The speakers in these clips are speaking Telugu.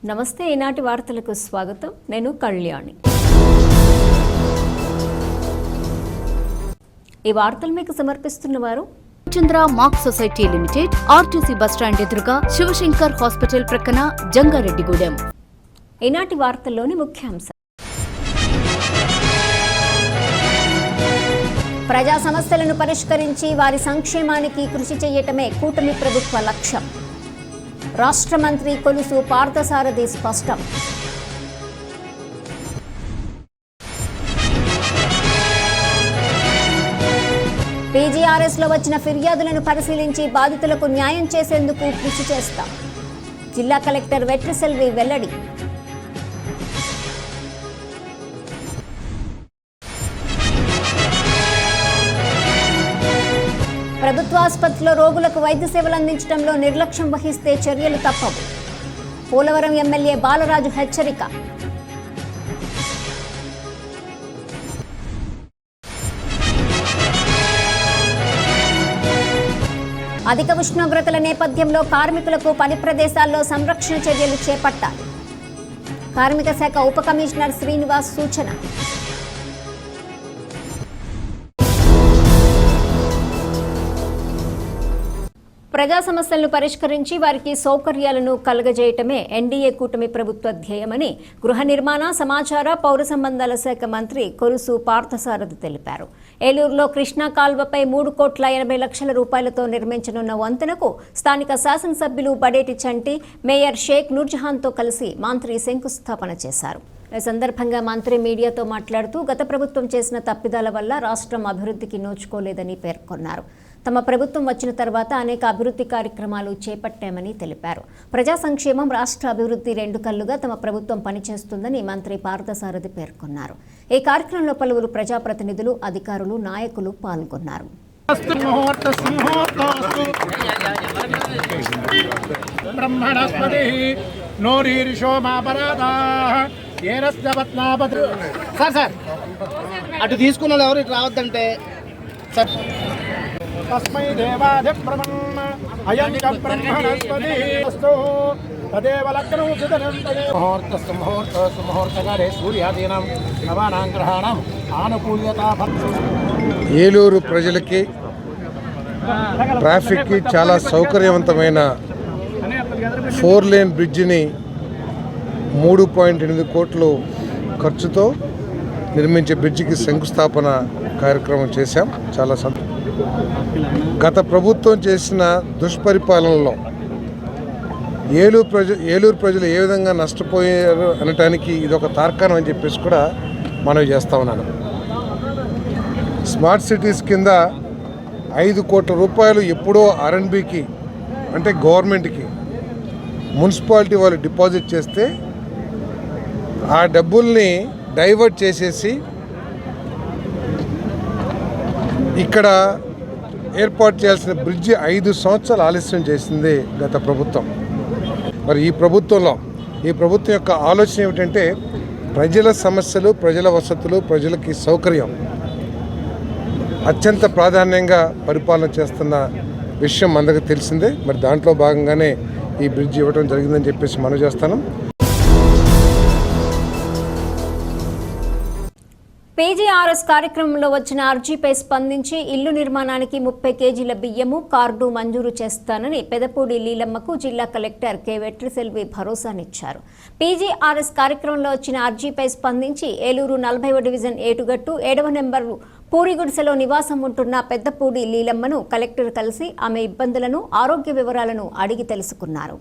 నమస్తే, ఈనాటి వార్తలకు స్వాగతం. నేను కళ్యాణి. ఈ వార్తలు మీకు సమర్పిస్తున్న వారు చంద్ర మాక్ సొసైటీ లిమిటెడ్, ఆర్టీసీ బస్టాండ్ ఎదురుగా, శివశంకర్ హాస్పిటల్ ప్రక్కన, జంగారెడ్డిగూడెం. ఈనాటి వార్తల్లోని ముఖ్యాంశాలు: ప్రజా సమస్యలను పరిష్కరించి వారి సంక్షేమానికి కృషి చేయటమే కూటమి ప్రభుత్వ లక్ష్యం. రాష్ట్ర మంత్రి కొలుసు పార్థసారథి స్పష్టం. పీజీఆర్ఎస్లో వచ్చిన ఫిర్యాదులను పరిశీలించి బాధితులకు న్యాయం చేసేందుకు కృషి చేస్తాం. జిల్లా కలెక్టర్ వెట్రిసెల్వి వెల్లడి. ప్రభుత్వాసుపత్రిలో రోగులకు వైద్య సేవలు అందించడంలో నిర్లక్ష్యం వహిస్తే చర్యలు తప్పవు. పోలవరం ఎమ్మెల్యే బాలరాజు హెచ్చరిక. అధిక ఉష్ణోగ్రతల నేపథ్యంలో కార్మికులకు పని ప్రదేశాల్లో సంరక్షణ చర్యలు చేపట్టాలి. కార్మిక శాఖ ఉప కమిషనర్ శ్రీనివాస్ సూచన. ప్రజా సమస్యలను పరిష్కరించి వారికి సౌకర్యాలను కలుగజేయటమే ఎన్డీఏ కూటమి ప్రభుత్వ ధ్యేయమని గృహ నిర్మాణ, సమాచార, పౌర సంబంధాల శాఖ మంత్రి కొలుసు పార్థసారథి తెలిపారు. ఏలూరులో కృష్ణా కాల్వపై 3,80,00,000 రూపాయలతో నిర్మించనున్న వంతెనకు స్థానిక శాసనసభ్యులు బడేటి చంటి, మేయర్ షేక్ నూర్జహాన్తో కలిసి మంత్రి శంకుస్థాపన చేశారు. ఈ సందర్భంగా మంత్రి మీడియాతో మాట్లాడుతూ గత ప్రభుత్వం చేసిన తప్పిదాల వల్ల రాష్ట్రం అభివృద్ధికి నోచుకోలేదని పేర్కొన్నారు. తమ ప్రభుత్వం వచ్చిన తర్వాత అనేక అభివృద్ధి కార్యక్రమాలు చేపట్టామని తెలిపారు. ప్రజా సంక్షేమం, రాష్ట్ర అభివృద్ధి రెండు కళ్లుగా తమ ప్రభుత్వం పనిచేస్తుందని మంత్రి పార్థసారథి పేర్కొన్నారు. ఈ కార్యక్రమంలో పలువురు ప్రజాప్రతినిధులు, అధికారులు, నాయకులు పాల్గొన్నారు. అటు తీసుకున్న ఎవరు ఇటు రావద్దంటే తస్మై దేవాది బ్రహ్మ అయం చ బ్రహ్మణస్పతిస్తు తదేవ లగ్నం సుదనం ముహూర్తస్సు ముహూర్తస్సు ముహూర్తకాలే సూర్యాదీనాం నవానాం గ్రహాణం ఆనుకూల్యతా. ఏలూరు ప్రజలకి, ట్రాఫిక్కి చాలా సౌకర్యవంతమైన 4 లేన్ బ్రిడ్జిని 3.8 కోట్ల ఖర్చుతో నిర్మించే బ్రిడ్జికి శంకుస్థాపన కార్యక్రమం చేశాం. చాలా గత ప్రభుత్వం చేసిన దుష్పరిపాలనలో ఏలూరు ప్రజలు ఏ విధంగా నష్టపోయారు అనటానికి ఇదొక తార్కాణం అని చెప్పేసి కూడా మనవి చేస్తా ఉన్నాను. స్మార్ట్ సిటీస్ కింద 5 కోట్ల రూపాయలు ఎప్పుడో ఆర్ఎండ్బికి అంటే గవర్నమెంట్కి మున్సిపాలిటీ వాళ్ళు డిపాజిట్ చేస్తే ఆ డబ్బుల్ని డైవర్ట్ చేసేసి ఇక్కడ ఏర్పాటు చేయాల్సిన బ్రిడ్జి 5 సంవత్సరాలు ఆలస్యం చేసింది గత ప్రభుత్వం. మరి ఈ ప్రభుత్వం యొక్క ఆలోచన ఏమిటంటే ప్రజల సమస్యలు, ప్రజల వసతులు, ప్రజలకి సౌకర్యం అత్యంత ప్రాధాన్యంగా పరిపాలన చేస్తున్న విషయం అందరికీ తెలిసిందే. మరి దాంట్లో భాగంగానే ఈ బ్రిడ్జి ఇవ్వడం జరిగిందని చెప్పేసి మనం చేస్తాను. పీజీఆర్ఎస్ కార్యక్రమంలో వచ్చిన అర్జీపై స్పందించి ఇల్లు నిర్మాణానికి 30 కేజీల బియ్యము కార్డు మంజూరు చేస్తానని పెదపూడి లీలమ్మకు జిల్లా కలెక్టర్ కె వెట్రిసెల్వి భరోసానిచ్చారు. పీజీఆర్ఎస్ కార్యక్రమంలో వచ్చిన అర్జీపై స్పందించి ఏలూరు 40వ డివిజన్ ఏటుగట్టు 7వ నెంబరు పూరిగుడిసెలో నివాసం ఉంటున్న పెద్దపూడి లీలమ్మను కలెక్టర్ కలిసి ఆమె ఇబ్బందులను, ఆరోగ్య వివరాలను అడిగి తెలుసుకున్నారు.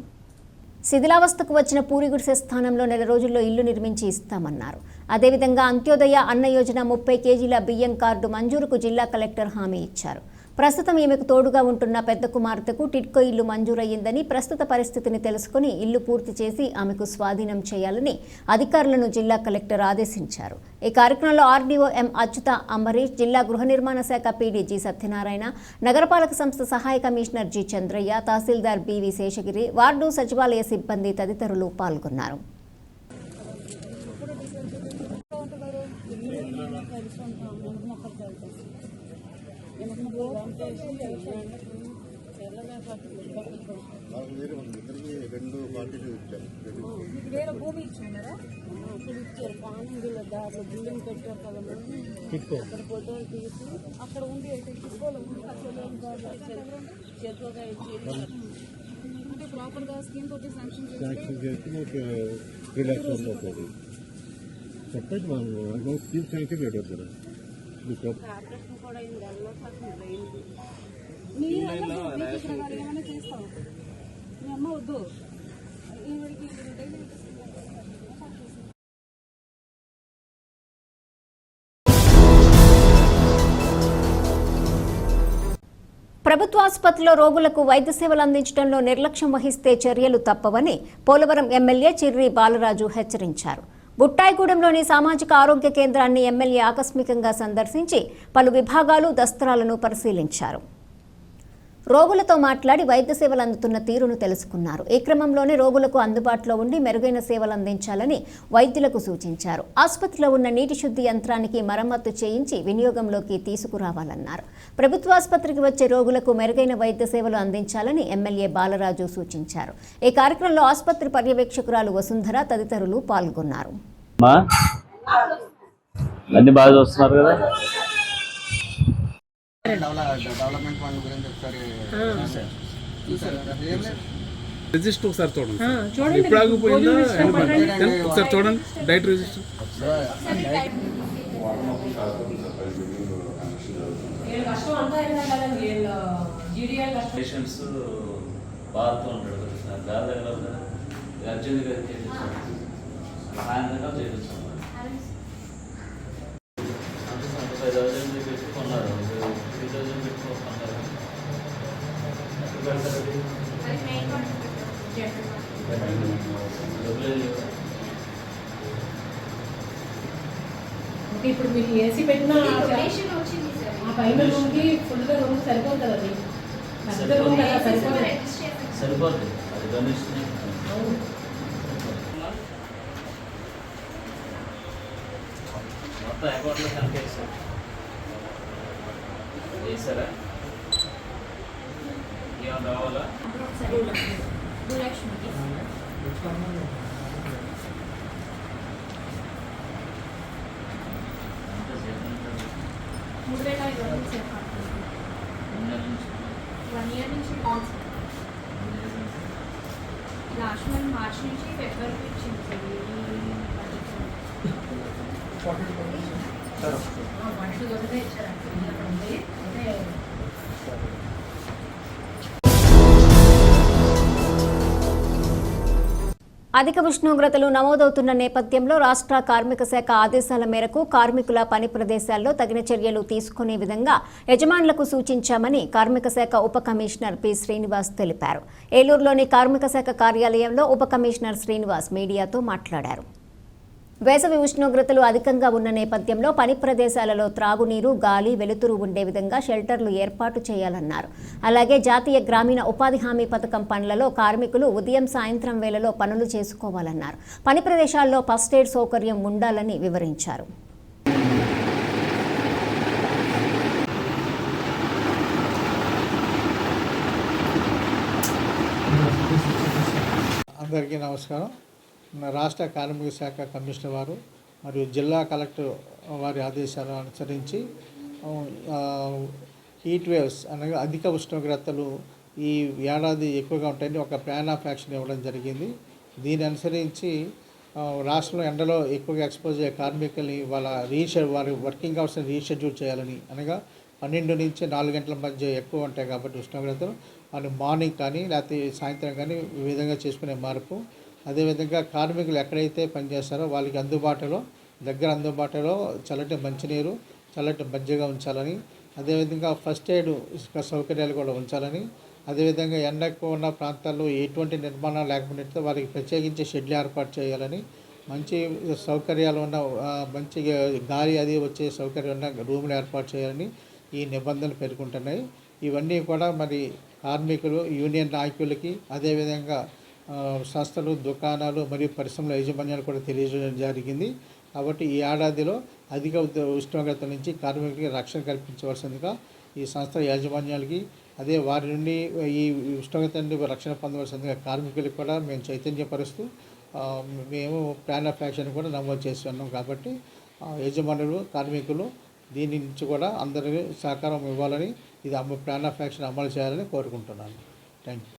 శిథిలావస్థకు వచ్చిన పూరిగుడిసె స్థానంలో 4 రోజుల్లో ఇల్లు నిర్మించి ఇస్తామన్నారు. అదేవిధంగా అంత్యోదయ అన్న యోజన 30 కేజీల బియ్యం కార్డు మంజూరుకు జిల్లా కలెక్టర్ హామీ ఇచ్చారు. ప్రస్తుతం ఈమెకు తోడుగా ఉంటున్న పెద్ద కుమార్తెకు టిడ్కో ఇల్లు మంజూరయ్యిందని, ప్రస్తుత పరిస్థితిని తెలుసుకుని ఇల్లు పూర్తి చేసి ఆమెకు స్వాధీనం చేయాలని అధికారులను జిల్లా కలెక్టర్ ఆదేశించారు. ఈ కార్యక్రమంలో ఆర్డీఓ ఎం అచ్యుత అంబరీష్, జిల్లా గృహ నిర్మాణ శాఖ పీడీ జి సత్యనారాయణ, నగరపాలక సంస్థ సహాయ కమిషనర్ జి చంద్రయ్య, తహసీల్దార్ బివి శేషగిరి, వార్డు సచివాలయ సిబ్బంది తదితరులు పాల్గొన్నారు. వేరే భూమి ఇచ్చున్నారా ఇప్పుడు ఇచ్చారు పానంగిల దారిలో బిల్డింగ్ పెట్టారు కదా అక్కడ ఫోటోలు తీసి అక్కడ ఉంది చేతులుగా అంటే ప్రాపర్గా స్కీమ్ తోటి శాంక్షన్ చేసి 3 lakhs అవుతుంది సెపరేట్ మనం స్కీమ్ శాంక్షన్ చేయడం ఆపరేషన్ కూడా అయింది మీరు ఏమైనా చేస్తాం మీ అమ్మ వద్దు ఈవిడికి ప్రభుత్వాసుపత్రిలో రోగులకు వైద్య సేవలు అందించడంలో నిర్లక్ష్యం వహిస్తే చర్యలు తప్పవని పోలవరం ఎమ్మెల్యే చిర్రి బాలరాజు హెచ్చరించారు. బుట్టాయిగూడెంలోని సామాజిక ఆరోగ్య కేంద్రాన్ని ఎమ్మెల్యే ఆకస్మికంగా సందర్శించి పలు విభాగాలు దస్త్రాలను పరిశీలించారు. రోగులతో మాట్లాడి వైద్య సేవలు అందుతున్న తీరును తెలుసుకున్నారు. ఈ క్రమంలోనే రోగులకు అందుబాటులో ఉండి మెరుగైన సేవలు అందించాలని వైద్యులకు సూచించారు. ఆసుపత్రిలో ఉన్న నీటి శుద్ధి యంత్రానికి మరమ్మతు చేయించి వినియోగంలోకి తీసుకురావాలన్నారు. ప్రభుత్వాసుపత్రికి వచ్చే రోగులకు మెరుగైన వైద్య సేవలు అందించాలని ఎమ్మెల్యే బాలరాజు సూచించారు. ఈ కార్యక్రమంలో ఆసుపత్రి పర్యవేక్షకురాలు వసుంధర తదితరులు పాల్గొన్నారు. డెవలప్మెంట్ ఫండ్ గురించి ఒకసారి రిజిస్టర్ ఒకసారి చూడండి ఇప్పుడు ఆగిపోయిందా ఒకసారి చూడండి డైట్ రిజిస్టర్ పేషెంట్స్ బాధతో ఉంటాడు గాలి దగ్గర అర్జెంట్గా సాయంత్రంగా చేయించాం 5,000 పెట్టుకున్నారు 3,000 పెట్టుకున్నారు ఇప్పుడు మీకు ఏసీ పెట్టినా ఆ పైన రూమ్కి ఫుల్గా రూమ్ సరిపోతుంది అది సరిపోతుంది అది గమనిస్తున్నాయి. మొత్తం అకౌంట్లో కనిపిస్తారు చేస్తారా ఏమన్నా రావాలా లాస్ట్ మంత్ మార్చ్ నుంచి ఫిబ్రవరికి ఇచ్చింది అధిక ఉష్ణోగ్రతలు నమోదవుతున్న నేపథ్యంలో రాష్ట్ర కార్మిక శాఖ ఆదేశాల మేరకు కార్మికుల పని ప్రదేశాల్లో తగిన చర్యలు తీసుకునే విధంగా యజమానులకు సూచించామని కార్మిక శాఖ ఉప కమిషనర్ పి శ్రీనివాస్ తెలిపారు. ఏలూరులోని కార్మిక శాఖ కార్యాలయంలో ఉప కమిషనర్ శ్రీనివాస్ మీడియాతో మాట్లాడారు. వేసవి ఉష్ణోగ్రతలు అధికంగా ఉన్న నేపథ్యంలో పని ప్రదేశాలలో త్రాగునీరు, గాలి, వెలుతురు ఉండే విధంగా షెల్టర్లు ఏర్పాటు చేయాలన్నారు. అలాగే జాతీయ గ్రామీణ ఉపాధి హామీ పథకం పనులలో కార్మికులు ఉదయం సాయంత్రం వేళలో పనులు చేసుకోవాలన్నారు. పని ప్రదేశాల్లో ఫస్ట్ ఎయిడ్ సౌకర్యం ఉండాలని వివరించారు. అందరికీ నమస్కారం. రాష్ట్ర కార్మిక శాఖ కమిషనర్ వారు మరియు జిల్లా కలెక్టర్ వారి ఆదేశాలను అనుసరించి హీట్ వేవ్స్ అనగా అధిక ఉష్ణోగ్రతలు ఈ ఏడాది ఎక్కువగా ఉంటాయని ఒక ప్లాన్ ఆఫ్ యాక్షన్ ఇవ్వడం జరిగింది. దీని అనుసరించి రాష్ట్రంలో ఎండలో ఎక్కువగా ఎక్స్పోజ్ అయ్యే కార్మికుల్ని వారి వర్కింగ్ అవర్స్ని రీషెడ్యూల్ చేయాలని, అనగా 12 నుంచి 4 గంటల మధ్య ఎక్కువ ఉంటాయి కాబట్టి ఉష్ణోగ్రతలు వాళ్ళు మార్నింగ్ కానీ లేకపోతే సాయంత్రం కానీ ఈ విధంగా చేసుకునే మార్పు. అదేవిధంగా కార్మికులు ఎక్కడైతే పనిచేస్తారో వాళ్ళకి అందుబాటులో చల్లటి మంచినీరు, చల్లటి మజ్జిగ ఉంచాలని, అదేవిధంగా ఫస్ట్ ఎయిడ్ సౌకర్యాలు కూడా ఉంచాలని, అదేవిధంగా ఎండ ఎక్కువ ఉన్న ప్రాంతాల్లో ఎటువంటి నిర్మాణం లేకపోతే వారికి ప్రత్యేకించి షెడ్లు ఏర్పాటు చేయాలని, మంచి సౌకర్యాలు ఉన్న మంచి గాలి అది వచ్చే సౌకర్యం ఉన్న రూములు ఏర్పాటు చేయాలని ఈ నిబంధనలు పేర్కొంటున్నాయి. ఇవన్నీ కూడా మరి కార్మికులు, యూనియన్ నాయకులకి, అదేవిధంగా సంస్థలు, దుకాణాలు మరియు పరిశ్రమల యాజమాన్యాలు కూడా తెలియజేయడం జరిగింది. కాబట్టి ఈ ఏడాదిలో అధిక ఉష్ణోగ్రత నుంచి కార్మికులకి రక్షణ కల్పించవలసిందిగా ఈ సంస్థ యాజమాన్యాలకి అదే వారి నుండి ఈ ఉష్ణోగ్రత నుండి రక్షణ పొందవలసిందిగా కార్మికులకు కూడా మేము చైతన్యపరుస్తూ మేము ప్లాన్ ఆఫ్ యాక్షన్ కూడా నమోదు చేసి ఉన్నాం. కాబట్టి యజమానులు కార్మికులు దీని నుంచి కూడా అందరికీ సహకారం ఇవ్వాలని, ఇది ప్లాన్ ఆఫ్ యాక్షన్ అమలు చేయాలని కోరుకుంటున్నాను. Thank you.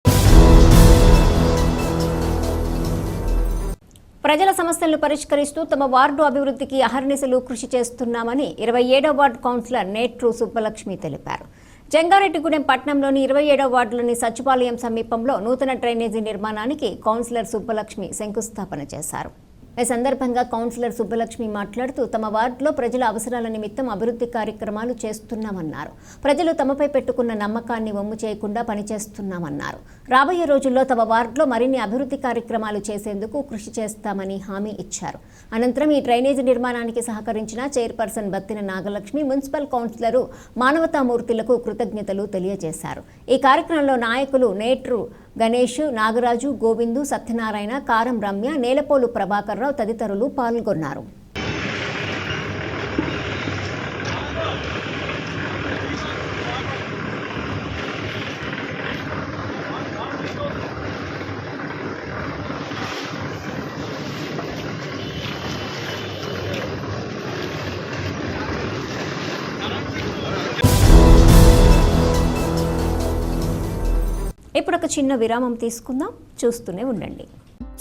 ప్రజల సమస్యలను పరిష్కరిస్తూ తమ వార్డు అభివృద్ధికి అహర్నిశలు కృషి చేస్తున్నామని 27వ వార్డు కౌన్సిలర్ నేట్రు సుబ్బలక్ష్మి తెలిపారు. జంగారెడ్డిగూడెం పట్టణంలోని 27వ వార్డులోని సచివాలయం సమీపంలో నూతన డ్రైనేజీ నిర్మాణానికి కౌన్సిలర్ సుబ్బలక్ష్మి శంకుస్థాపన చేశారు. ఈ సందర్భంగా కౌన్సిలర్ సుబ్బలక్ష్మి మాట్లాడుతూ తమ వార్డులో ప్రజల అవసరాల నిమిత్తం అభివృద్ధి కార్యక్రమాలు చేస్తున్నామన్నారు. ప్రజలు తమపై పెట్టుకున్న నమ్మకాన్ని వమ్ము చేయకుండా పనిచేస్తున్నామన్నారు. రాబోయే రోజుల్లో తమ వార్డులో మరిన్ని అభివృద్ధి కార్యక్రమాలు చేసేందుకు కృషి చేస్తామని హామీ ఇచ్చారు. అనంతరం ఈ డ్రైనేజీ నిర్మాణానికి సహకరించిన chairperson Battina Nagalakshmi, municipal councillor మానవతామూర్తులకు కృతజ్ఞతలు తెలియజేశారు. ఈ కార్యక్రమంలో నాయకులు నేట్రు గణేష్, నాగరాజు, గోవిందు, సత్యనారాయణ, కారం రమ్య, నేలపోలు ప్రభాకర్ రావు తదితరులు పాల్గొన్నారు. ఇప్పుడు ఒక చిన్న విరామం తీసుకుందాం, చూస్తూనే ఉండండి.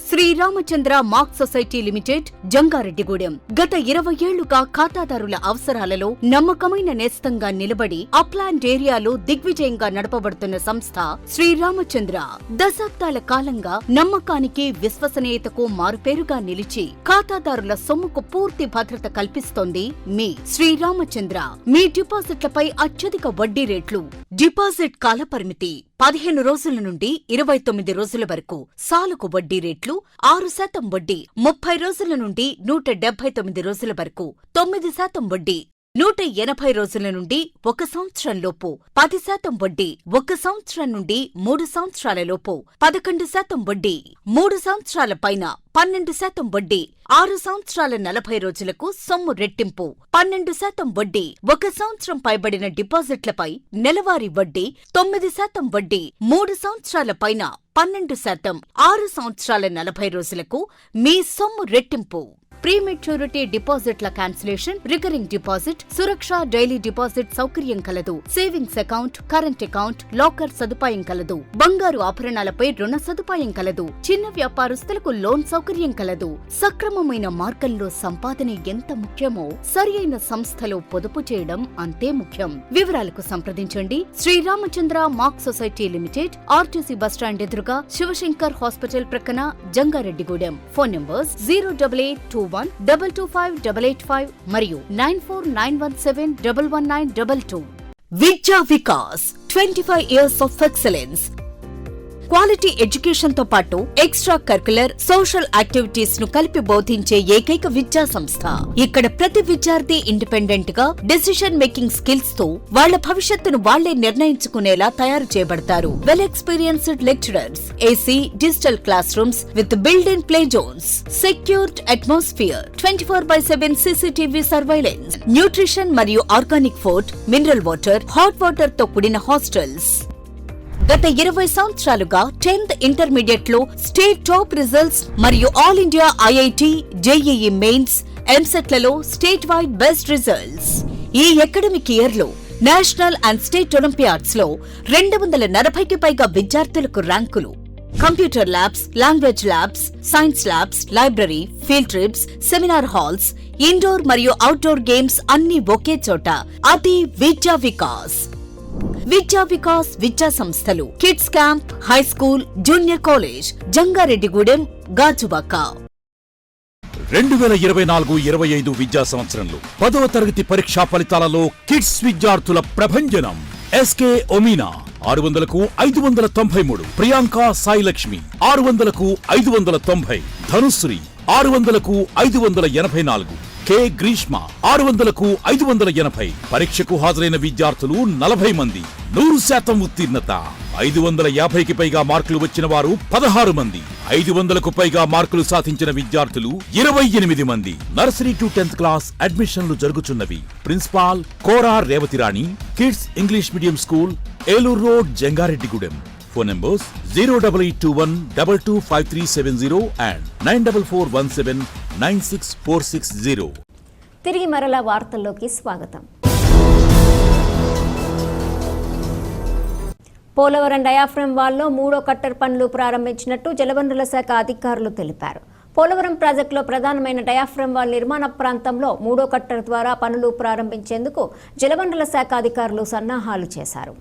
Sriramachandra mark society limited, Jangareddygudem. గత 20 ఏళ్లుగా ఖాతాదారుల అవసరాలలో నమ్మకమైన నేస్తంగా నిలబడి అప్లాండ్ ఏరియాలో దిగ్విజయంగా నడపబడుతున్న సంస్థ శ్రీరామచంద్ర. దశాబ్దాల కాలంగా నమ్మకానికి, విశ్వసనీయతకు మారుపేరుగా నిలిచి ఖాతాదారుల సొమ్ముకు పూర్తి భద్రత కల్పిస్తోంది మీ శ్రీరామచంద్ర. మీ డిపాజిట్లపై అత్యధిక వడ్డీ రేట్లు, డిపాజిట్ కాలపరిమితి 15 రోజుల నుండి 29 రోజుల వరకు, సాలుకు వడ్డీ రేట్లు 6% వడ్డీ, 30 రోజుల నుండి 179 రోజుల వరకు, 9% వడ్డీ, 180 రోజుల నుండి 1 సంవత్సరం లోపు 10% వడ్డీ, 1 సంవత్సరం నుండి 3 సంవత్సరాల లోపు 11% వడ్డీ, 3 సంవత్సరాల పైన 12% వడ్డీ, 6 సంవత్సరాల 40 రోజులకు సొమ్ము రెట్టింపు 12% వడ్డీ, 1 సంవత్సరం పైబడిన డిపాజిట్లపై నెలవారీ వడ్డీ 9% వడ్డీ, 3 సంవత్సరాల పైన 12%, 6 సంవత్సరాల 40 రోజులకు మీ సొమ్ము రెట్టింపు. ప్రీమెచ్యూరిటీ డిపాజిట్ల క్యాన్సిలేషన్, రికరింగ్ డిపాజిట్, సురక్ష డైలీ డిపాజిట్ సౌకర్యం కలదు. Savings account, current account, locker సదుపాయం కలదు. బంగారు ఆభరణాలపై రుణ సదుపాయం కలదు. చిన్న వ్యాపారస్తులకు లోన్ సౌకర్యం కలదు. సక్రమమైన మార్గంలో సంపాదన ఎంత ముఖ్యమో సరియైన సంస్థలో పొదుపు చేయడం అంతే ముఖ్యం. వివరాలకు సంప్రదించండి. Sriramachandra mark society limited, RTC bus stand ఎదురుగా, శివశంకర్ హాస్పిటల్ ప్రక్కన, జంగారెడ్డిగూడెం. ఫోన్ నంబర్స్ 08821225885 మరియు 9491711922. విద్యా Vikas 25 years of excellence. Quality education తో పాటు ఎక్స్ట్రా కరిక్యులర్, సోషల్ యాక్టివిటీస్ ను కలిపి బోధించే ఏకైక విద్యా సంస్థ. ఇక్కడ ప్రతి విద్యార్థి ఇండిపెండెంట్ గా డెసిషన్ మేకింగ్ స్కిల్స్ తో వాళ్ల భవిష్యత్తును వాళ్లే నిర్ణయించుకునేలా తయారు చేయబడతారు. Well experienced lecturers, AC, digital classrooms with built in play zones, secured atmosphere, 24/7 CCTV surveillance, nutrition మరియు organic food, mineral water, hot water తో కూడిన హాస్టల్స్. గత 20 సంవత్సరాలుగా 10th ఇంటర్మీడియట్ లో స్టేట్ టాప్ రిజల్ట్స్ మరియు all India IIT, JEE mains, ఎంసెట్లలో స్టేట్ వైడ్ బెస్ట్ రిజల్ట్స్. ఈ అకాడమిక్ ఇయర్ లో నేషనల్ అండ్ స్టేట్ ఒలింపియాడ్స్ లో 240కి పైగా విద్యార్థులకు ర్యాంకులు. Computer labs, language labs, science labs, library, field trips, seminar halls, indoor మరియు అవుట్డోర్ గేమ్స్ అన్ని ఒకే చోట. అది విద్యా వికాస్. విద్యా వికాస్ విద్యా సంస్థలు, kids camp, high school, junior college, Jangareddygudem, Gajuwaka. 2024-25 విద్యా సంవత్సరంలో 10వ తరగతి పరీక్షా ఫలితాలలో కిడ్స్ విద్యార్థుల ప్రభంజనం. SK ఒమీనా 600కు 593, Priyanka Sai Lakshmi 600కు 590, Dhanushree 600కు 584, K Greeshma 600కు 580. పరీక్షకు హాజరైన విద్యార్థులు 40 మంది. 100% ఉత్తీర్ణత. 550కి పైగా మార్కులు వచ్చిన వారు 16 మంది. 500కు పైగా మార్కులు సాధించిన విద్యార్థులు 28 మంది. నర్సరీ టు 10th క్లాస్ అడ్మిషన్లు జరుగుతున్నవి. Principal Kora Revathirani, kids English medium school, Eluru road, Jangareddygudem. Phone numbers 08821225370 and 9441796460. తిరిగి మరలా వార్తల్లోకి స్వాగతం. పోలవరం డయాఫ్రమ్ వాల్లో 3వ కట్టర్ పనులు ప్రారంభించినట్టు జలవనరుల శాఖ అధికారులు తెలిపారు. పోలవరం ప్రాజెక్టులో ప్రధానమైన డయాఫ్రమ్ వాల్ నిర్మాణ ప్రాంతంలో 3వ కట్టర్ ద్వారా పనులు ప్రారంభించేందుకు జలవనరుల శాఖ అధికారులు సన్నాహాలు చేశారు.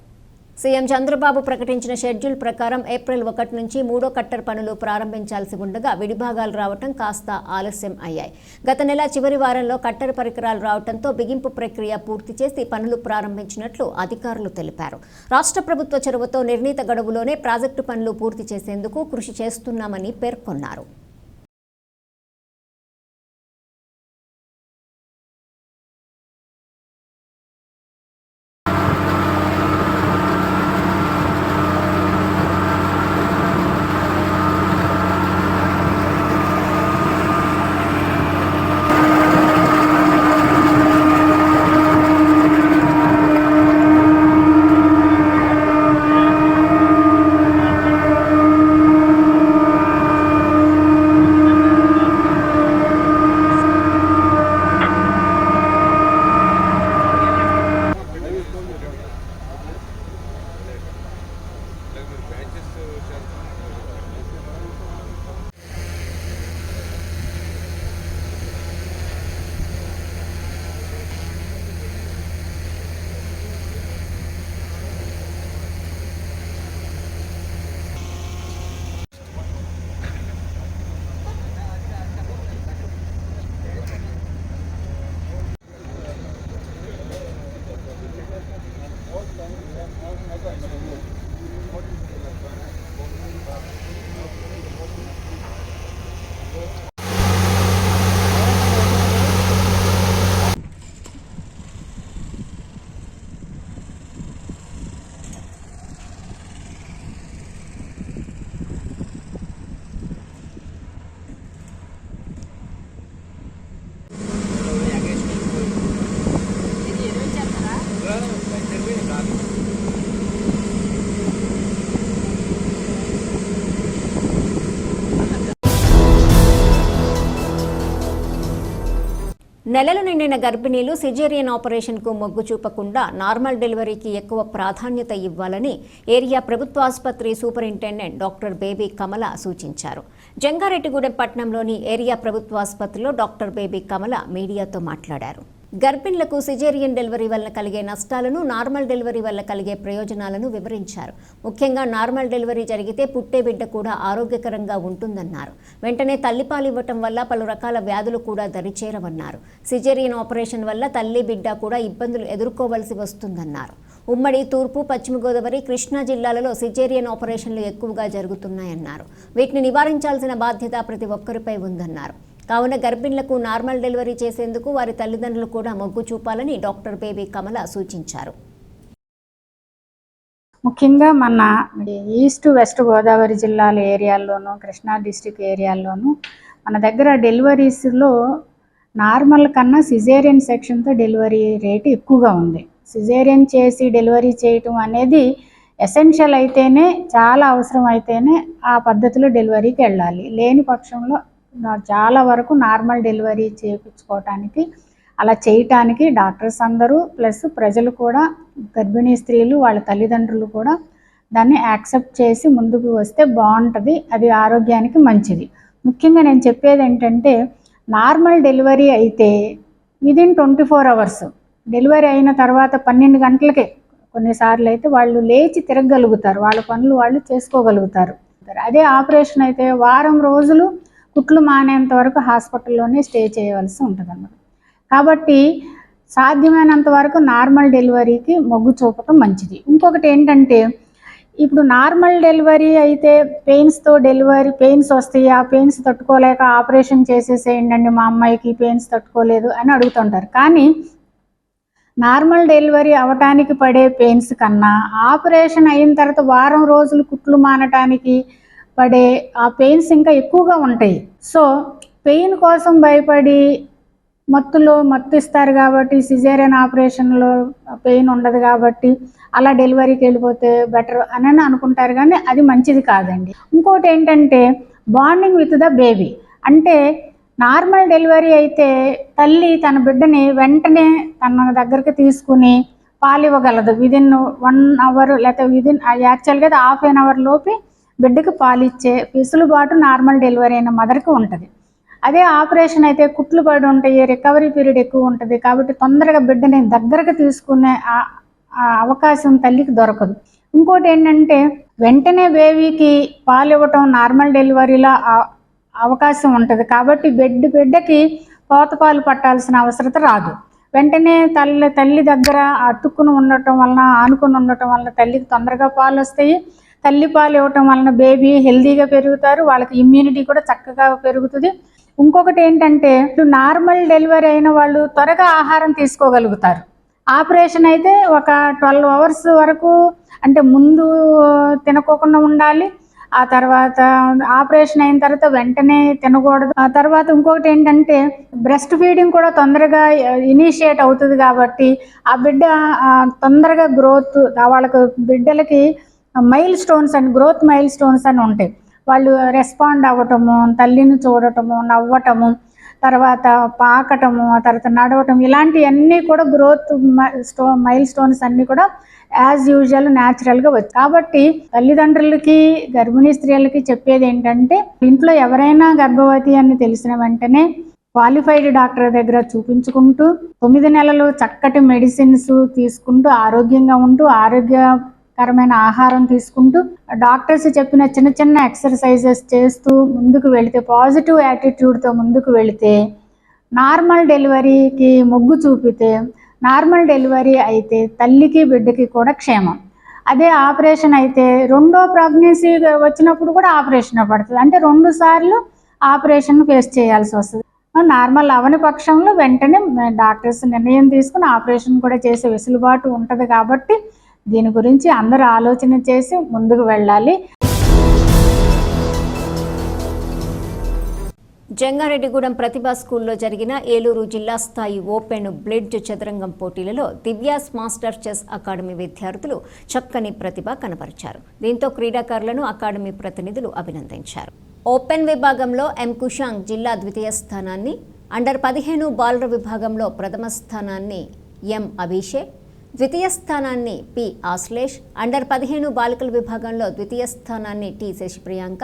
సీఎం చంద్రబాబు ప్రకటించిన షెడ్యూల్ ప్రకారం ఏప్రిల్ 1 నుంచి 3వ కట్టర్ పనులు ప్రారంభించాల్సి ఉండగా విడిభాగాలు రావటం కాస్త ఆలస్యం అయ్యాయి. గత నెల చివరి వారంలో కట్టర్ పరికరాలు రావడంతో బిగింపు ప్రక్రియ పూర్తి చేసి పనులు ప్రారంభించినట్లు అధికారులు తెలిపారు. రాష్ట్ర ప్రభుత్వ చొరవతో నిర్ణీత గడువులోనే ప్రాజెక్టు పనులు పూర్తి చేసేందుకు కృషి చేస్తున్నామని పేర్కొన్నారు. నెలలు నిండిన గర్భిణీలు సిజేరియన్ ఆపరేషన్కు మొగ్గు చూపకుండా నార్మల్ డెలివరీకి ఎక్కువ ప్రాధాన్యత ఇవ్వాలని ఏరియా ప్రభుత్వ ఆసుపత్రి సూపరింటెండెంట్ డాక్టర్ బేబీ కమల సూచించారు. జంగారెడ్డిగూడెం పట్టణంలోని ఏరియా ప్రభుత్వ ఆసుపత్రిలో డాక్టర్ బేబీ కమల మీడియాతో మాట్లాడారు. గర్భిణులకు సిజేరియన్ డెలివరీ వల్ల కలిగే నష్టాలను, నార్మల్ డెలివరీ వల్ల కలిగే ప్రయోజనాలను వివరించారు. ముఖ్యంగా నార్మల్ డెలివరీ జరిగితే పుట్టే బిడ్డ కూడా ఆరోగ్యకరంగా ఉంటుందన్నారు. వెంటనే తల్లిపాలు ఇవ్వటం వల్ల పలు రకాల వ్యాధులు కూడా దరిచేరవన్నారు. సిజేరియన్ ఆపరేషన్ వల్ల తల్లి బిడ్డ కూడా ఇబ్బందులు ఎదుర్కోవలసి వస్తుందన్నారు. ఉమ్మడి తూర్పు, పశ్చిమ గోదావరి, కృష్ణా జిల్లాలలో సిజేరియన్ ఆపరేషన్లు ఎక్కువగా జరుగుతున్నాయన్నారు. వీటిని నివారించాల్సిన బాధ్యత ప్రతి ఒక్కరిపై ఉందన్నారు. కావున గర్భిణులకు నార్మల్ డెలివరీ చేసేందుకు వారి తల్లిదండ్రులు కూడా మొగ్గు చూపాలని డాక్టర్ బేబీ కమల సూచించారు. ముఖ్యంగా మన ఈస్ట్ వెస్ట్ గోదావరి జిల్లాల ఏరియాల్లోనూ, కృష్ణా డిస్టిక్ ఏరియాల్లోనూ మన దగ్గర డెలివరీస్లో నార్మల్ కన్నా సిజేరియన్ సెక్షన్తో డెలివరీ రేటు ఎక్కువగా ఉంది. సిజేరియన్ చేసి డెలివరీ చేయటం అనేది ఎసెన్షియల్ అయితేనే, చాలా అవసరం అయితేనే ఆ పద్ధతిలో డెలివరీకి వెళ్ళాలి. లేని పక్షంలో చాలా వరకు నార్మల్ డెలివరీ చేయించుకోవటానికి, అలా చేయటానికి డాక్టర్స్ అందరూ ప్లస్ ప్రజలు కూడా, గర్భిణీ స్త్రీలు వాళ్ళ తల్లిదండ్రులు కూడా దాన్ని యాక్సెప్ట్ చేసి ముందుకు వస్తే బాగుంటుంది. అది ఆరోగ్యానికి మంచిది. ముఖ్యంగా నేను చెప్పేది ఏంటంటే, నార్మల్ డెలివరీ అయితే విదిన్ 24 hours డెలివరీ అయిన తర్వాత 12 గంటలకే కొన్నిసార్లు అయితే వాళ్ళు లేచి తిరగగలుగుతారు, వాళ్ళ పనులు వాళ్ళు చేసుకోగలుగుతారు. అదే ఆపరేషన్ అయితే వారం రోజులు కుట్లు మానేంత వరకు హాస్పిటల్లోనే స్టే చేయవలసి ఉంటుంది అన్నమాట. కాబట్టి సాధ్యమైనంత వరకు నార్మల్ డెలివరీకి మొగ్గు చూపటం మంచిది. ఇంకొకటి ఏంటంటే, ఇప్పుడు నార్మల్ డెలివరీ అయితే పెయిన్స్ వస్తాయి, ఆ పెయిన్స్ తట్టుకోలేక ఆపరేషన్ చేసేసేయండి మా అమ్మాయికి పెయిన్స్ తట్టుకోలేదు అని అడుగుతుంటారు. కానీ నార్మల్ డెలివరీ అవటానికి పడే పెయిన్స్ కన్నా ఆపరేషన్ అయిన తర్వాత వారం రోజులు కుట్లు మానటానికి పడే ఆ పెయిన్స్ ఇంకా ఎక్కువగా ఉంటాయి. సో పెయిన్ కోసం భయపడి మత్తు ఇస్తారు కాబట్టి సిజేరియన్ ఆపరేషన్లో పెయిన్ ఉండదు కాబట్టి అలా డెలివరీకి వెళ్ళిపోతే బెటర్ అని అనుకుంటారు, కానీ అది మంచిది కాదండి. ఇంకోటి ఏంటంటే బాండింగ్ విత్ ద బేబీ. అంటే నార్మల్ డెలివరీ అయితే తల్లి తన బిడ్డని వెంటనే తన దగ్గరికి తీసుకుని పాలు ఇవ్వగలదు. విదిన్ 1 అవర్ లేకపోతే యాక్చువల్గా ½ an hour లోపే బిడ్డకి పాలు ఇచ్చే వెసులుబాటు నార్మల్ డెలివరీ అయిన మదర్కి ఉంటుంది. అదే ఆపరేషన్ అయితే కుట్లు పడి ఉంటాయి, రికవరీ పీరియడ్ ఎక్కువ ఉంటుంది కాబట్టి తొందరగా బిడ్డని దగ్గరకు తీసుకునే అవకాశం తల్లికి దొరకదు. ఇంకోటి ఏంటంటే వెంటనే బేబీకి పాలు ఇవ్వటం నార్మల్ డెలివరీలో అవకాశం ఉంటుంది కాబట్టి బిడ్డకి పోత పాలు పట్టాల్సిన అవసరం రాదు. వెంటనే తల్లి దగ్గర అతుక్కుని ఉండటం వలన ఆనుకుని ఉండటం వలన తల్లికి తొందరగా పాలు వస్తాయి. తల్లి పాలు ఇవ్వటం వలన బేబీ హెల్తీగా పెరుగుతారు, వాళ్ళకి ఇమ్యూనిటీ కూడా చక్కగా పెరుగుతుంది. ఇంకొకటి ఏంటంటే నార్మల్ డెలివరీ అయిన వాళ్ళు త్వరగా ఆహారం తీసుకోగలుగుతారు. ఆపరేషన్ అయితే ఒక 12 hours వరకు అంటే ముందు తినకోకుండా ఉండాలి. ఆ తర్వాత ఆపరేషన్ అయిన తర్వాత వెంటనే తినకూడదు. ఆ తర్వాత ఇంకొకటి ఏంటంటే బ్రెస్ట్ ఫీడింగ్ కూడా తొందరగా ఇనిషియేట్ అవుతుంది కాబట్టి ఆ బిడ్డ తొందరగా గ్రోత్, వాళ్ళకి బిడ్డలకి గ్రోత్ మైల్ స్టోన్స్ అని ఉంటాయి. వాళ్ళు రెస్పాండ్ అవ్వటము, తల్లిని చూడటము, నవ్వటము, తర్వాత పాకటము, ఆ తర్వాత నడవటం, ఇలాంటివన్నీ కూడా గ్రోత్ మైల్ స్టోన్స్ అన్నీ కూడా యాజ్ యూజువల్ న్యాచురల్గా వచ్చి. కాబట్టి తల్లిదండ్రులకి గర్భిణీ స్త్రీలకి చెప్పేది ఏంటంటే ఇంట్లో ఎవరైనా గర్భవతి అని తెలిసిన వెంటనే క్వాలిఫైడ్ డాక్టర్ దగ్గర చూపించుకుంటూ 9 నెలలు చక్కటి మెడిసిన్స్ తీసుకుంటూ ఆరోగ్యంగా ఉంటూ ఆరోగ్యకరమైన ఆహారం తీసుకుంటూ డాక్టర్స్ చెప్పిన చిన్న చిన్న ఎక్సర్సైజెస్ చేస్తూ ముందుకు వెళితే, పాజిటివ్ యాటిట్యూడ్తో ముందుకు వెళితే, నార్మల్ డెలివరీకి మొగ్గు చూపితే నార్మల్ డెలివరీ అయితే తల్లికి బిడ్డకి కూడా క్షేమం. అదే ఆపరేషన్ అయితే రెండో ప్రెగ్నెన్సీ వచ్చినప్పుడు కూడా ఆపరేషన్ పడుతుంది. అంటే 2 సార్లు ఆపరేషన్ ఫేస్ చేయాల్సి వస్తుంది. నార్మల్ అవని పక్షంలో వెంటనే డాక్టర్స్ నిర్ణయం తీసుకుని ఆపరేషన్ కూడా చేసే వెసులుబాటు ఉంటుంది. కాబట్టి దీని గురించి అందరూ ఆలోచన చేసి ముందుకు వెళ్ళాలి. జంగారెడ్డిగూడెం ప్రతిభా స్కూల్లో జరిగిన ఏలూరు జిల్లా స్థాయి ఓపెన్ బ్లిడ్జ్ చదరంగం పోటీలలో దివ్యాస్ మాస్టర్ చెస్ అకాడమీ విద్యార్థులు చక్కని ప్రతిభ కనబరిచారు. దీంతో క్రీడాకారులను అకాడమీ ప్రతినిధులు అభినందించారు. ఓపెన్ విభాగంలో ఎం కుషాంగ్ జిల్లా ద్వితీయ స్థానాన్ని, అండర్-15 బాలుర విభాగంలో ప్రథమ స్థానాన్ని ఎం అభిషేక్, ద్వితీయ స్థానాన్ని పి ఆశ్లేష్, అండర్-15 బాలికల విభాగంలో ద్వితీయ స్థానాన్ని టి శశిప్రియాంక,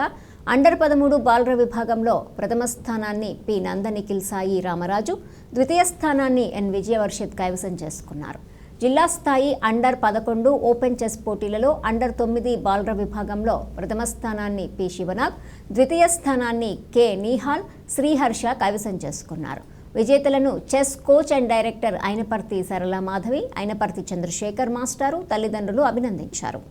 అండర్-13 బాలుర విభాగంలో ప్రథమ స్థానాన్ని పి నందనిఖిల్ సాయి రామరాజు, ద్వితీయ స్థానాన్ని ఎన్ విజయవర్షిత్ కైవసం చేసుకున్నారు. జిల్లా స్థాయి అండర్-11 ఓపెన్ చెస్ పోటీలలో అండర్-9 బాలుర విభాగంలో ప్రథమ స్థానాన్ని పి శివనాథ్, ద్వితీయ స్థానాన్ని కె నీహాల్ శ్రీహర్ష కైవసం చేసుకున్నారు. విజేతలను chess coach and director Ainaparthi సరళ మాధవి, అయినపర్తి చంద్రశేఖర్ మాస్టారు తల్లిదండ్రులు అభినందించారు.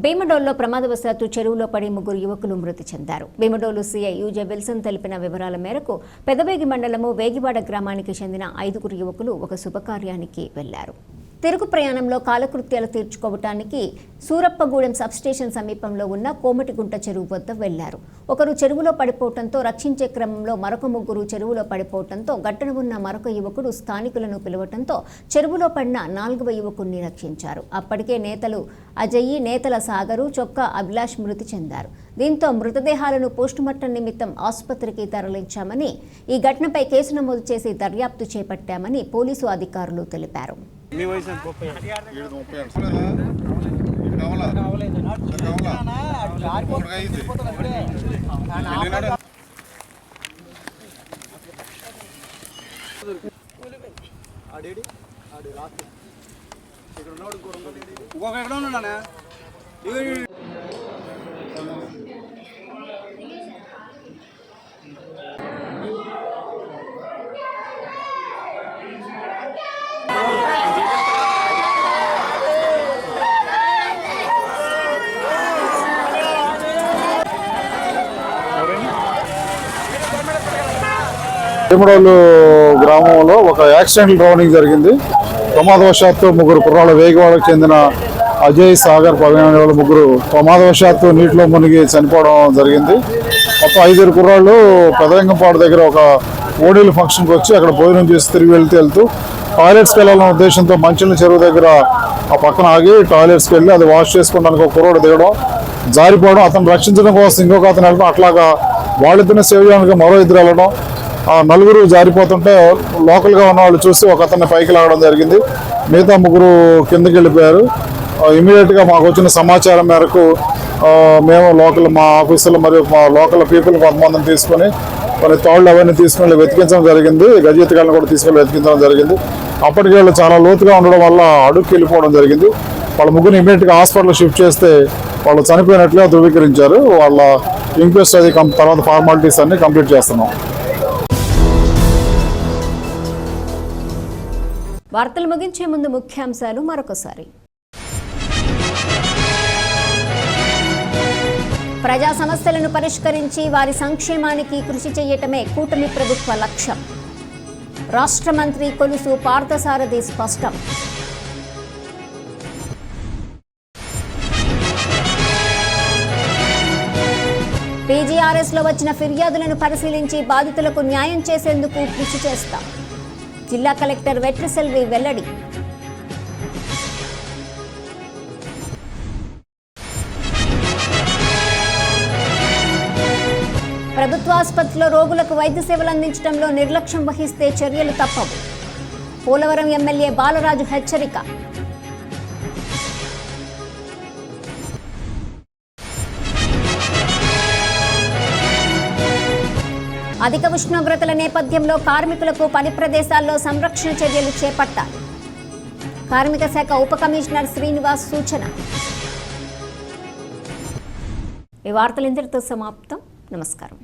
భీమడోల్లో ప్రమాదవశాత్తు చెరువులో పడి 3 యువకులు మృతి చెందారు. భీమడోలు సీఐ యూజే విల్సన్ తెలిపిన వివరాల మేరకు పెదవేగి మండలము వేగివాడ గ్రామానికి చెందిన 5 యువకులు ఒక శుభకార్యానికి వెళ్లారు. తిరుగు ప్రయాణంలో కాలకృత్యాలు తీర్చుకోవటానికి సూరప్పగూడెం సబ్స్టేషన్ సమీపంలో ఉన్న కోమటిగుంట చెరువు వద్ద వెళ్లారు. ఒకరు చెరువులో పడిపోవడంతో రక్షించే క్రమంలో మరొక 3 చెరువులో పడిపోవడంతో గట్టున ఉన్న మరొక యువకుడు స్థానికులను పిలవడంతో చెరువులో పడిన 4వ యువకుడిని రక్షించారు. అప్పటికే నేతలు అజయ్, నేతల సాగరు, చొక్కా అభిలాష్ మృతి చెందారు. దీంతో మృతదేహాలను పోస్టుమార్టం నిమిత్తం ఆసుపత్రికి తరలించామని, ఈ ఘటనపై కేసు నమోదు చేసి దర్యాప్తు చేపట్టామని పోలీసు అధికారులు తెలిపారు. భీమడోలు గ్రామంలో ఒక యాక్సిడెంటల్ డ్రౌనింగ్ జరిగింది. ప్రమాదవశాత్తు ముగ్గురు కుర్రాళ్ళు వేగవాడకు చెందిన అజయ్, సాగర్, ప్రవీణ్ అనే వాళ్ళు ముగ్గురు ప్రమాదవశాత్తు నీటిలో మునిగి చనిపోవడం జరిగింది. మొత్తం 5 కుర్రాళ్ళు పెదలింగంపాడు దగ్గర ఒక ఓడీలు ఫంక్షన్కి వచ్చి అక్కడ భోజనం చేసి తిరిగి వెళ్తూ టాయిలెట్స్కి వెళ్ళాలన్న ఉద్దేశంతో మంచినీళ్ళ చెరువు దగ్గర ఆ పక్కన ఆగి టాయిలెట్స్కి వెళ్ళి అది వాష్ చేసుకోవడానికి ఒక కుర్రాడు దిగడం, జారిపోవడం, అతను రక్షించడం కోసం ఇంకొక అతను వెళ్ళడం, అట్లాగా వాళ్ళిద్దరిని సేవ్ చేయడానికి మరో 2 వెళ్ళడం. ఆ 4 జారిపోతుంటే లోకల్గా ఉన్న వాళ్ళు చూసి ఒక అతన్ని పైకి లాగడం జరిగింది. మిగతా 3 కిందకి వెళ్ళిపోయారు. ఇమీడియట్గా మాకు వచ్చిన సమాచారం మేరకు మేము మా ఆఫీసులో మరియు మా లోకల్ పీపుల్ కొంతమందిని తీసుకొని కొన్ని తాళ్ళు అవన్నీ తీసుకొని వెతికించడం జరిగింది. గజెత్తికాలను కూడా తీసుకొని వెతికించడం జరిగింది. అప్పటికి వాళ్ళు చాలా లోతుగా ఉండడం వల్ల అడుగుకి వెళ్ళిపోవడం జరిగింది. వాళ్ళ ముగ్గురిని ఇమీడియట్గా హాస్పిటల్ షిఫ్ట్ చేస్తే వాళ్ళు చనిపోయినట్లుగా ధృవీకరించారు. వాళ్ళ ఇంక్వెస్ట్ అది తర్వాత ఫార్మాలిటీస్ అన్ని కంప్లీట్ చేస్తున్నాం. వార్తలు ముగించే ముందు ముఖ్యాంశాలు మరొకసారి. ప్రజా సమస్యలను పరిష్కరించి వారి సంక్షేమానికి కృషి చేయటమే కూటమి ప్రభుత్వ లక్ష్యం. రాష్ట్ర మంత్రి కొలుసు పార్థసారథి స్పష్టం. పీజీఆర్ఎస్లో వచ్చిన ఫిర్యాదులను పరిశీలించి బాధితులకు న్యాయం చేసేందుకు కృషి చేస్తాం. జిల్లా కలెక్టర్ వెట్రిసెల్వి వెల్లడి. ప్రభుత్వ ఆసుపత్రిలో రోగులకు వైద్య సేవలు అందించడంలో నిర్లక్ష్యం వహిస్తే చర్యలు తప్పవు. పోలవరం ఎమ్మెల్యే బాలరాజు హెచ్చరిక. అధిక ఉష్ణోగ్రతల నేపథ్యంలో కార్మికులకు పని ప్రదేశాల్లో సంరక్షణ చర్యలు చేపట్టాలి. కార్మిక శాఖ ఉప కమిషనర్ శ్రీనివాస్ సూచన. ఈ వార్తలు ఇంతటితో సమాప్తం. నమస్కారం.